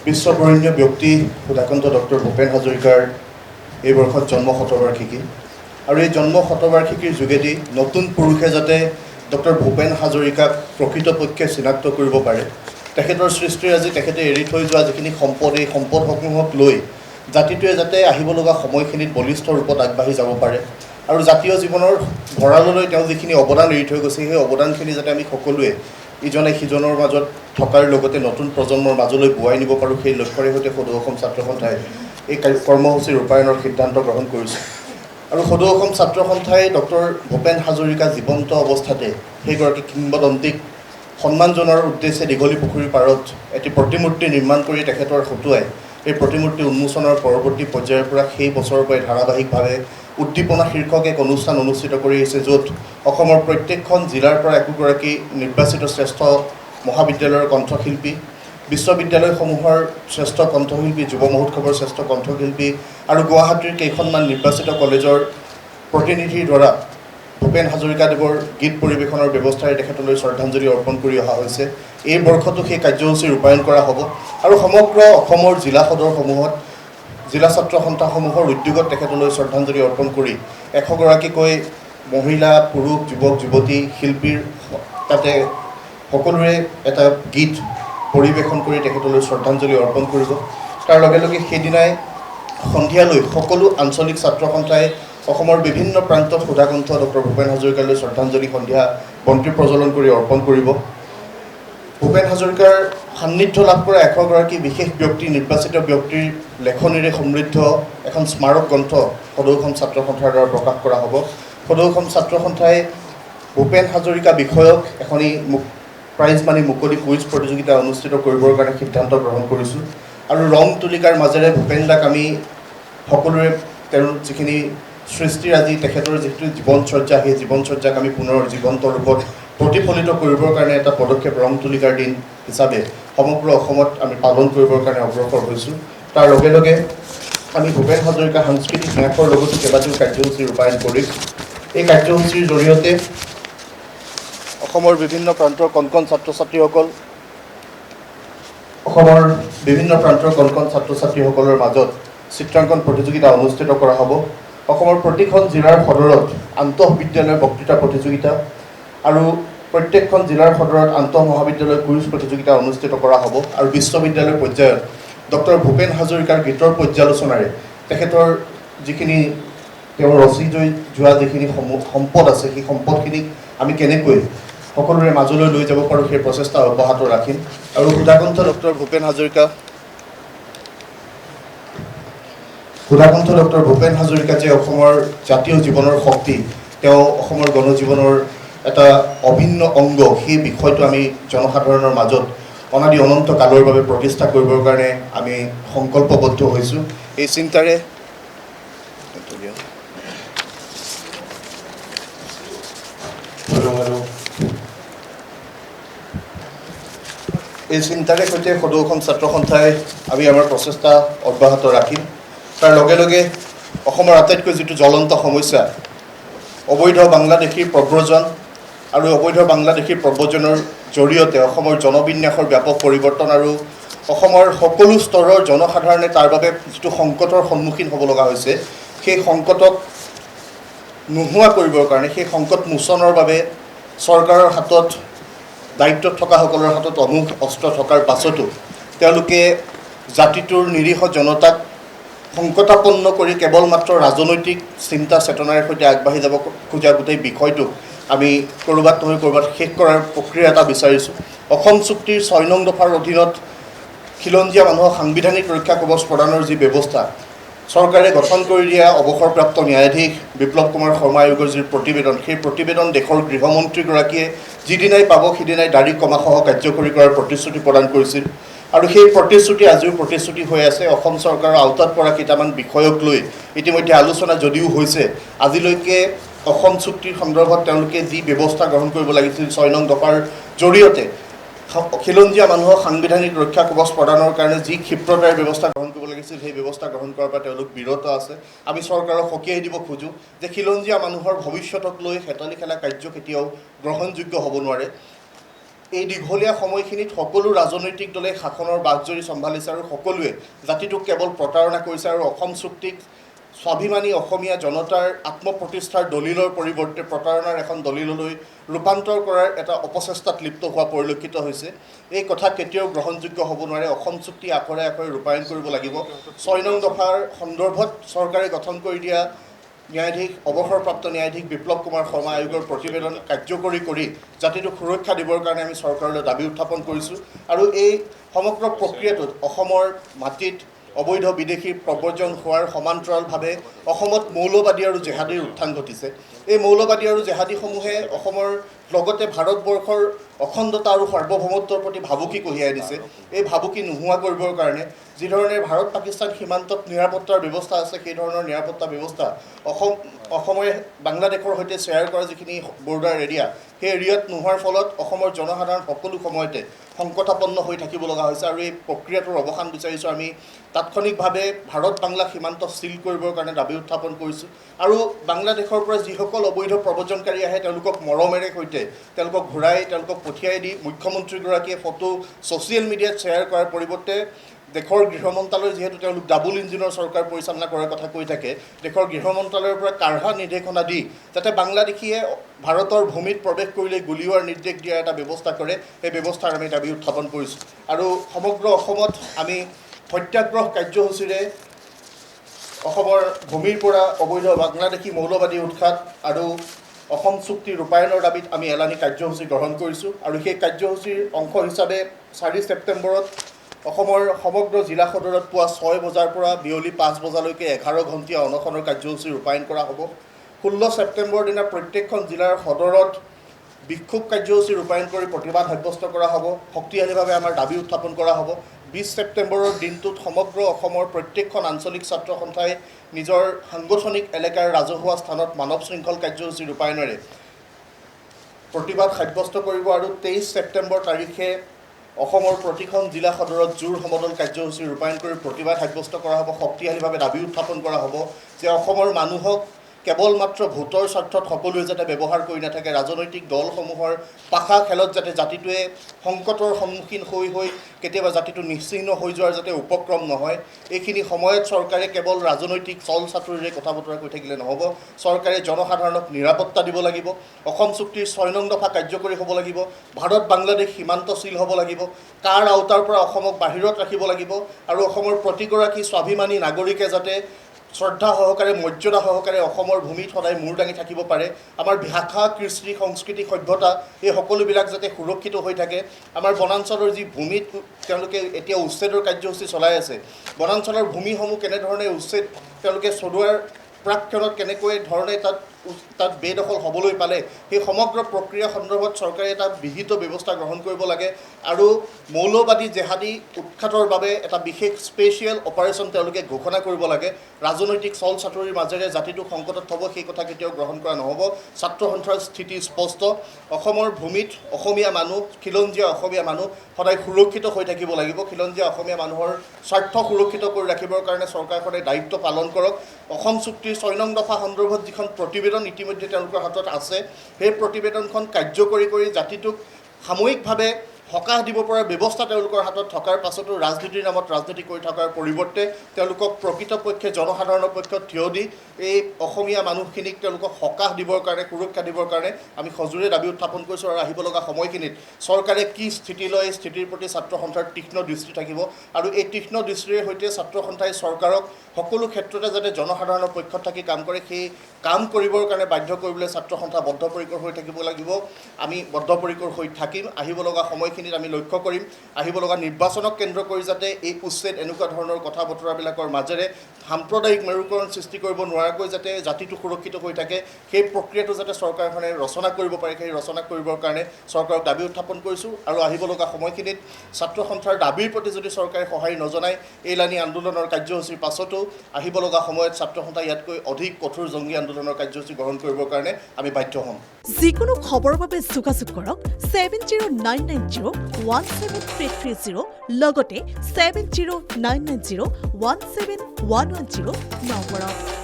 বিশ্ববৰেণ্য ব্যক্তি সুধাকান্ত ডক্টৰ ভূপেন হাজৰিকাৰ এই বৰ্ষত জন্ম শতবাৰ্ষিকী আৰু এই জন্ম শতবাৰ্ষিকীৰ যোগেদি নতুন পুৰুষে যাতে ডক্টৰ ভূপেন হাজৰিকাক প্ৰকৃতপক্ষে চিনাক্ত কৰিব পাৰে, তেখেতৰ সৃষ্টিৰাজি তেখেতে এৰি থৈ যোৱা যিখিনি সম্পদ, এই সম্পদসমূহক লৈ জাতিটোৱে যাতে আহিব লগা সময়খিনিত বলিষ্ঠ ৰূপত আগবাঢ়ি যাব পাৰে আৰু জাতীয় জীৱনৰ ভঁৰাললৈ তেওঁ যিখিনি অৱদান এৰি থৈ গৈছে, সেই অৱদানখিনি যাতে আমি সকলোৱে ইজনে সিজনৰ মাজত থকাৰ লগতে নতুন প্ৰজন্মৰ মাজলৈ বোৱাই নিব পাৰোঁ, সেই লক্ষ্যৰে সৈতে সদৌ অসম ছাত্ৰ সন্থাই এই কৰ্মসূচী ৰূপায়ণৰ সিদ্ধান্ত গ্ৰহণ কৰিছে। আৰু সদৌ অসম ছাত্ৰ সন্থাই ডক্টৰ ভূপেন হাজৰিকা জীৱন্ত অৱস্থাতে সেইগৰাকী কিংবদন্তীক সন্মান জনোৱাৰ উদ্দেশ্যে দীঘলী পুখুৰীৰ পাৰত এটি প্ৰতিমূৰ্তি নিৰ্মাণ কৰি তেখেতৰ হতুৱাই এই প্ৰতিমূৰ্তি উন্মোচনৰ পৰৱৰ্তী পৰ্যায়ৰ পৰা সেই বছৰৰ পৰাই ধাৰাবাহিকভাৱে উদ্দীপনা শীৰ্ষক এক অনুষ্ঠান অনুষ্ঠিত কৰি আহিছে, য'ত অসমৰ প্ৰত্যেকখন জিলাৰ পৰা একোগৰাকী নিৰ্বাচিত শ্ৰেষ্ঠ মহাবিদ্যালয়ৰ কণ্ঠশিল্পী, বিশ্ববিদ্যালয়সমূহৰ শ্ৰেষ্ঠ কণ্ঠশিল্পী, যুৱ মহোৎসৱৰ শ্ৰেষ্ঠ কণ্ঠশিল্পী আৰু গুৱাহাটীৰ কেইখনমান নিৰ্বাচিত কলেজৰ প্ৰতিনিধিৰ দ্বাৰা ভূপেন হাজৰিকাদেৱৰ গীত পৰিৱেশনৰ ব্যৱস্থাৰে তেখেতলৈ শ্ৰদ্ধাঞ্জলি অৰ্পণ কৰি অহা হৈছে। এই বৰ্ষতো সেই কাৰ্যসূচী ৰূপায়ণ কৰা হ'ব আৰু সমগ্ৰ অসমৰ জিলা সদৰসমূহত জিলা ছাত্ৰ সন্থাসমূহৰ উদ্যোগত তেখেতলৈ শ্ৰদ্ধাঞ্জলি অৰ্পণ কৰি 100গৰাকীকৈ মহিলা, পুৰুষ, যুৱক যুৱতী, শিল্পীৰ তাতে সকলোৰে এটা গীত পৰিৱেশন কৰি তেখেতলৈ শ্ৰদ্ধাঞ্জলি অৰ্পণ কৰিব। তাৰ লগে লগে সেইদিনাই সন্ধিয়ালৈ সকলো আঞ্চলিক ছাত্ৰ সন্থাই অসমৰ বিভিন্ন প্ৰান্তত সুধাকণ্ঠ ডক্টৰ ভূপেন হাজৰিকালৈ শ্ৰদ্ধাঞ্জলি সন্ধিয়া বন্তি প্ৰজ্বলন কৰি অৰ্পণ কৰিব। ভূপেন হাজৰিকাৰ সান্নিধ্য লাভ কৰা 100গৰাকী বিশেষ ব্যক্তি, নিৰ্বাচিত ব্যক্তিৰ লেখনিৰে সমৃদ্ধ এখন স্মাৰক গ্ৰন্থ সদৌ অসম ছাত্ৰ সন্থাৰ দ্বাৰা প্ৰকাশ কৰা হ'ব। সদৌ অসম ছাত্ৰ সন্থাই ভূপেন হাজৰিকা বিষয়ক এখনি প্ৰাইজ মানি মুকলি কুইজ প্ৰতিযোগিতা অনুষ্ঠিত কৰিবৰ কাৰণে সিদ্ধান্ত গ্ৰহণ কৰিছোঁ আৰু ৰং তুলিকাৰ মাজেৰে ভূপেনদাক আমি সকলোৰে তেওঁৰ যিখিনি সৃষ্টিৰাজি, তেখেতৰ যিটো জীৱনচৰ্যা, সেই জীৱনচৰ্যাক আমি পুনৰ জীৱন্ত ৰূপত প্ৰতিফলিত কৰিবৰ কাৰণে এটা পদক্ষেপ ৰং তুলিকাৰ দিন হিচাপে সমগ্ৰ অসমত আমি পালন কৰিবৰ কাৰণে অগ্ৰসৰ হৈছোঁ। তাৰ লগে লগে আমি ভূপেন হাজৰিকা সাংস্কৃতিক ন্যাসৰ লগতো কেইবাটাও কাৰ্যসূচী ৰূপায়ণ কৰিম। এই কাৰ্যসূচীৰ জৰিয়তে অসমৰ বিভিন্ন প্ৰান্তৰ কণ কণ ছাত্ৰ ছাত্ৰীসকলৰ মাজত চিত্ৰাংকন প্ৰতিযোগিতা অনুষ্ঠিত কৰা হ'ব। অসমৰ প্ৰতিখন জিলাৰ সদৰত আন্তঃবিদ্যালয় বক্তৃতা প্ৰতিযোগিতা আৰু প্ৰত্যেকখন জিলাৰ সদৰত আন্তঃ মহাবিদ্যালয় কুইজ প্ৰতিযোগিতা অনুষ্ঠিত কৰা হ'ব আৰু বিশ্ববিদ্যালয় পৰ্যায়ত ডক্টৰ ভূপেন হাজৰিকাৰ গীতৰ পৰ্যালোচনাৰে তেখেতৰ যিখিনি তেওঁৰ ৰচি যোৱা যিখিনি সম্পদ আছে, সেই সম্পদখিনিক আমি কেনেকৈ সকলোৰে মাজলৈ লৈ যাব পাৰোঁ, সেই প্ৰচেষ্টা অব্যাহত ৰাখিম। আৰু সুধাকণ্ঠ ডক্টৰ ভূপেন হাজৰিকা যে অসমৰ জাতীয় জীৱনৰ শক্তি, তেওঁ অসমৰ গণজীৱনৰ এটা অভিন্ন অংগ, সেই বিষয়টো আমি জনসাধাৰণৰ মাজত অনাদি অনন্ত কালৰ বাবে প্ৰতিষ্ঠা কৰিবৰ কাৰণে আমি সংকল্পবদ্ধ হৈছোঁ। এই চিন্তাৰে সৈতে সদৌ অসম ছাত্ৰ সন্থাই আমি আমাৰ প্ৰচেষ্টা অব্যাহত ৰাখিম। তাৰ লগে লগে অসমৰ আটাইতকৈ যিটো জ্বলন্ত সমস্যা, অবৈধ বাংলাদেশীৰ প্ৰব্ৰজন আৰু অবৈধ বাংলাদেশীৰ প্ৰব্ৰজনৰ জৰিয়তে অসমৰ জনবিন্যাসৰ ব্যাপক পৰিৱৰ্তন আৰু অসমৰ সকলো স্তৰৰ জনসাধাৰণে তাৰ বাবে যিটো সংকটৰ সন্মুখীন হ'ব লগা হৈছে, সেই সংকটক নোহোৱা কৰিবৰ কাৰণে, সেই সংকট মোচনৰ বাবে চৰকাৰৰ হাতত দায়িত্বত থকাসকলৰ হাতত অমোঘ অস্ত্ৰ থকাৰ পাছতো তেওঁলোকে জাতিটোৰ নিৰীহ জনতাক সংকটাপন্ন কৰি কেৱল মাত্ৰ ৰাজনৈতিক চিন্তা চেতনাৰ সৈতে আগবাঢ়ি যাব খোজা গোটেই বিষয়টোক আমি ক'ৰবাত নহয় ক'ৰবাত শেষ কৰাৰ প্ৰক্ৰিয়া এটা বিচাৰিছোঁ। অসম চুক্তিৰ 6 নং দফাৰ অধীনত খিলঞ্জীয়া মানুহক সাংবিধানিক ৰক্ষা কৱচ প্ৰদানৰ যি ব্যৱস্থা, চৰকাৰে গঠন কৰি দিয়া অৱসৰপ্ৰাপ্ত ন্যায়াধীশ বিপ্লৱ কুমাৰ শৰ্মা আয়োগৰ যি প্ৰতিবেদন, সেই প্ৰতিবেদন দেশৰ গৃহমন্ত্ৰীগৰাকীয়ে যিদিনাই পাব সিদিনাই দাড়ি কমাসহ কাৰ্যকৰী কৰাৰ প্ৰতিশ্ৰুতি প্ৰদান কৰিছিল আৰু সেই প্ৰতিশ্ৰুতি আজিও প্ৰতিশ্ৰুতি হৈ আছে। অসম চৰকাৰৰ আওতাত পৰা কেইটামান বিষয়ক লৈ ইতিমধ্যে আলোচনা যদিও হৈছে, আজিলৈকে অসম চুক্তিৰ সন্দৰ্ভত তেওঁলোকে যি ব্যৱস্থা গ্ৰহণ কৰিব লাগিছিল 6 নং দফাৰ জৰিয়তে খিলঞ্জীয়া মানুহক সাংবিধানিক ৰক্ষা কৱচ প্ৰদানৰ কাৰণে যি ক্ষিপ্ৰতাৰে ব্যৱস্থা গ্ৰহণ কৰিব লাগিছিল, সেই ব্যৱস্থা গ্ৰহণ কৰাৰ পৰা তেওঁলোক বিৰত আছে। আমি চৰকাৰক সকীয়াই দিব খোজোঁ যে খিলঞ্জীয়া মানুহৰ ভৱিষ্যতক লৈ হেতালি খেলা কাৰ্য কেতিয়াও গ্ৰহণযোগ্য হ'ব নোৱাৰে। এই দীঘলীয়া সময়খিনিত সকলো ৰাজনৈতিক দলে শাসনৰ বাঘজৰী চম্ভালিছে আৰু সকলোৱে জাতিটোক কেৱল প্ৰতাৰণা কৰিছে আৰু অসম চুক্তিক স্বাভিমানী অসমীয়া জনতাৰ আত্মপ্ৰতিষ্ঠাৰ দলিলৰ পৰিৱৰ্তে প্ৰতাৰণাৰ এখন দলিললৈ ৰূপান্তৰ কৰাৰ এটা অপচেষ্টাত লিপ্ত হোৱা পৰিলক্ষিত হৈছে। এই কথা কেতিয়াও গ্ৰহণযোগ্য হ'ব নোৱাৰে। অসম চুক্তি আখৰে আখৰে ৰূপায়ণ কৰিব লাগিব। ৬ নং দফাৰ সন্দৰ্ভত চৰকাৰে গঠন কৰি দিয়া ন্যায়াধীশ অৱসৰপ্ৰাপ্ত ন্যায়াধীশ বিপ্লৱ কুমাৰ শৰ্মা আয়োগৰ প্ৰতিবেদন কাৰ্যকৰী কৰি জাতিটোক সুৰক্ষা দিবৰ কাৰণে আমি চৰকাৰলৈ দাবী উত্থাপন কৰিছোঁ আৰু এই সমগ্ৰ প্ৰক্ৰিয়াটোত অসমৰ মাটিত অবৈধ বিদেশীৰ প্ৰব্ৰজন হোৱাৰ সমান্তৰালভাৱে অসমত মৌলবাদী আৰু জেহাদীৰ উত্থান ঘটিছে। এই মৌলবাদী আৰু জেহাদীসমূহে অসমৰ লগতে ভাৰতবৰ্ষৰ অখণ্ডতা আৰু সাৰ্বভৌমত্বৰ প্ৰতি ভাবুকি কঢ়িয়াই দিছে। এই ভাবুকি নোহোৱা কৰিবৰ কাৰণে যিধৰণে ভাৰত পাকিস্তান সীমান্তত নিৰাপত্তাৰ ব্যৱস্থা আছে, সেই ধৰণৰ নিৰাপত্তা ব্যৱস্থা অসমে বাংলাদেশৰ সৈতে শ্বেয়াৰ কৰা যিখিনি বৰ্ডাৰ এৰিয়া, সেই এৰিয়াত নোহোৱাৰ ফলত অসমৰ জনসাধাৰণ সকলো সময়তে সংকটাপন্ন হৈ থাকিব লগা হৈছে আৰু এই প্ৰক্ৰিয়াটোৰ অৱসান বিচাৰিছোঁ। আমি তাৎক্ষণিকভাৱে ভাৰত বাংলা সীমান্ত ছিল কৰিবৰ কাৰণে দাবী উত্থাপন কৰিছোঁ আৰু বাংলাদেশৰ পৰা যিসকল অবৈধ প্ৰব্ৰজনকাৰী আহে তেওঁলোকক মৰমেৰে সৈতে তেওঁলোকক ঘূৰাই তেওঁলোকক পঠিয়াই দি মুখ্যমন্ত্ৰীগৰাকীয়ে ফটো ছ'চিয়েল মিডিয়াত শ্বেয়াৰ কৰাৰ পৰিৱৰ্তে দেশৰ গৃহ মন্ত্ৰালয় যিহেতু তেওঁলোক ডাবুল ইঞ্জিনৰ চৰকাৰ পৰিচালনা কৰাৰ কথা কৈ থাকে, দেশৰ গৃহ মন্ত্ৰালয়ৰ পৰা কাঢ়া নিৰ্দেশনা দি যাতে বাংলাদেশীয়ে ভাৰতৰ ভূমিত প্ৰৱেশ কৰিলে গুলীওৱাৰ নিৰ্দেশ দিয়াৰ এটা ব্যৱস্থা কৰে, সেই ব্যৱস্থাৰ আমি দাবী উত্থাপন কৰিছোঁ। আৰু সমগ্ৰ অসমত আমি সত্যাগ্ৰহ কাৰ্যসূচীৰে অসমৰ ভূমিৰ পৰা অবৈধ বাংলাদেশী মৌলবাদী উৎখাত আৰু অসম চুক্তি ৰূপায়ণৰ দাবীত আমি এলানি কাৰ্যসূচী গ্ৰহণ কৰিছোঁ আৰু সেই কাৰ্যসূচীৰ অংশ হিচাপে 4 ছেপ্টেম্বৰত অসমৰ সমগ্ৰ জিলা সদৰত পুৱা 6 বজাৰ পৰা বিয়লি 5 বজালৈকে 11 ঘণ্টীয়া অনশনৰ কাৰ্যসূচী ৰূপায়ণ কৰা হ'ব। 16 ছেপ্টেম্বৰৰ দিনা প্ৰত্যেকখন জিলাৰ সদৰত বিক্ষোভ কাৰ্যসূচী ৰূপায়ণ কৰি প্ৰতিবাদ সাব্যস্ত কৰা হ'ব। শক্তিশালীভাৱে আমাৰ দাবী উত্থাপন কৰা হ'ব। 20 ছেপ্টেম্বৰৰ দিনটোত সমগ্ৰ অসমৰ প্ৰত্যেকখন আঞ্চলিক ছাত্ৰ সন্থাই নিজৰ সাংগঠনিক এলেকাৰ ৰাজহুৱা স্থানত মানৱ শৃংখল কাৰ্যসূচী ৰূপায়ণেৰে প্ৰতিবাদ সাব্যস্ত কৰিব আৰু 23 ছেপ্টেম্বৰ তাৰিখে অসমৰ প্ৰতিখন জিলা সদৰত জোৰ সমদল কাৰ্যসূচী ৰূপায়ণ কৰি প্ৰতিবাদ সাব্যস্ত কৰা হ'ব। শক্তিশালীভাৱে দাবী উত্থাপন কৰা হ'ব যে অসমৰ মানুহক কেৱল মাত্ৰ ভোটৰ স্বাৰ্থত সকলোৱে যাতে ব্যৱহাৰ কৰি নাথাকে, ৰাজনৈতিক দলসমূহৰ পাশা খেলত যাতে জাতিটোৱে সংকটৰ সন্মুখীন হৈ কেতিয়াবা জাতিটো নিশ্চিহ্ন হৈ যোৱাৰ যাতে উপক্ৰম নহয়। এইখিনি সময়ত চৰকাৰে কেৱল ৰাজনৈতিক চল চাতুৰিৰে কথা বতৰা কৈ থাকিলে নহ'ব। চৰকাৰে জনসাধাৰণক নিৰাপত্তা দিব লাগিব। অসম চুক্তিৰ 6 নং দফা কাৰ্যকৰী হ'ব লাগিব। ভাৰত বাংলাদেশ সীমান্ত ছিল হ'ব লাগিব। কাৰ আওতাৰ পৰা অসমক বাহিৰত ৰাখিব লাগিব আৰু অসমৰ প্ৰতিগৰাকী স্বাভিমানী নাগৰিকে যাতে শ্ৰদ্ধা সহকাৰে মৰ্যাদা সহকাৰে অসমৰ ভূমিত সদায় মূৰ দাঙি থাকিব পাৰে। আমাৰ ভাষা, কৃষ্টি, সংস্কৃতি, সভ্যতা এই সকলোবিলাক যাতে সুৰক্ষিত হৈ থাকে। আমাৰ বনাঞ্চলৰ যি ভূমিত তেওঁলোকে এতিয়া উচ্ছেদৰ কাৰ্যসূচী চলাই আছে, বনাঞ্চলৰ ভূমিসমূহ কেনেধৰণে উচ্ছেদ তেওঁলোকে চলোৱাৰ প্ৰাক্ষণত কেনেকৈ ধৰণে তাত বেদখল হ'বলৈ পালে, সেই সমগ্ৰ প্ৰক্ৰিয়া সন্দৰ্ভত চৰকাৰে এটা বিহিত ব্যৱস্থা গ্ৰহণ কৰিব লাগে আৰু মৌলবাদী জেহাদী উৎখাতৰ বাবে এটা বিশেষ স্পেচিয়েল অপাৰেশ্যন তেওঁলোকে ঘোষণা কৰিব লাগে। ৰাজনৈতিক চল চাতুৰিৰ মাজেৰে জাতিটোক সংকটত থ'ব, সেই কথা কেতিয়াও গ্ৰহণ কৰা নহ'ব। ছাত্ৰ সন্থাৰ স্থিতি স্পষ্ট। অসমৰ ভূমিত অসমীয়া মানুহ, খিলঞ্জীয়া অসমীয়া মানুহ সদায় সুৰক্ষিত হৈ থাকিব লাগিব। খিলঞ্জীয়া অসমীয়া মানুহৰ স্বাৰ্থ সুৰক্ষিত কৰি ৰাখিবৰ কাৰণে চৰকাৰখনে দায়িত্ব পালন কৰক। অসম চুক্তিৰ 6 নং দফা সন্দৰ্ভত যিখন প্ৰতিবেদন ইতিমধ্যে তেওঁলোকৰ হাতত আছে, সেই প্ৰতিবেদনখন কাৰ্যকৰী কৰি জাতিটোক সাময়িকভাৱে সকাহ দিব পৰা ব্যৱস্থা তেওঁলোকৰ হাতত থকাৰ পাছতো ৰাজনীতিৰ নামত ৰাজনীতি কৰি থকাৰ পৰিৱৰ্তে তেওঁলোকক প্ৰকৃতপক্ষে জনসাধাৰণৰ পক্ষত থিয় দি এই অসমীয়া মানুহখিনিক তেওঁলোকক সকাহ দিবৰ কাৰণে, সুৰক্ষা দিবৰ কাৰণে আমি সজোৰে দাবী উত্থাপন কৰিছোঁ আৰু আহিব লগা সময়খিনিত চৰকাৰে কি স্থিতি লয়, এই স্থিতিৰ প্ৰতি ছাত্ৰ সন্থাৰ তীক্ষ্ণ দৃষ্টি থাকিব আৰু এই তীক্ষ্ণ দৃষ্টিৰে সৈতে ছাত্ৰ সন্থাই চৰকাৰক সকলো ক্ষেত্ৰতে যাতে জনসাধাৰণৰ পক্ষত থাকি কাম কৰে, সেই কাম কৰিবৰ কাৰণে বাধ্য কৰিবলৈ ছাত্ৰ সন্থা বদ্ধপৰিকৰ হৈ থাকিব লাগিব। আমি বদ্ধপৰিকৰ হৈ থাকিম। আহিব লগা সময়খিনিত আমি লক্ষ্য কৰিম, আহিব লগা নিৰ্বাচনক কেন্দ্ৰ কৰি যাতে এই উচ্ছেদ এনেকুৱা ধৰণৰ কথা বতৰাবিলাকৰ মাজেৰে সাম্প্ৰদায়িক মেৰুকৰণ সৃষ্টি কৰিব নোৱাৰাকৈ যাতে জাতিটো সুৰক্ষিত হৈ থাকে, সেই প্ৰক্ৰিয়াটো যাতে চৰকাৰখনে ৰচনা কৰিব পাৰে, সেই ৰচনা কৰিবৰ কাৰণে চৰকাৰক দাবী উত্থাপন কৰিছোঁ আৰু আহিব লগা সময়খিনিত ছাত্ৰ সন্থাৰ দাবীৰ প্ৰতি যদি চৰকাৰে সঁহাৰি নজনায়, এলানি আন্দোলনৰ কাৰ্যসূচীৰ পাছতো আহিব লগা সময়ত ছাত্ৰ সন্থাই ইয়াতকৈ অধিক কঠোৰ জংগী আন্দোলনৰ কাৰ্যসূচী গ্ৰহণ কৰিবৰ কাৰণে আমি বাধ্য হ'ম। যিকোনো খবৰৰ বাবে যোগাযোগ কৰক 7099017330 লগতে 7099017110 নম্বৰত।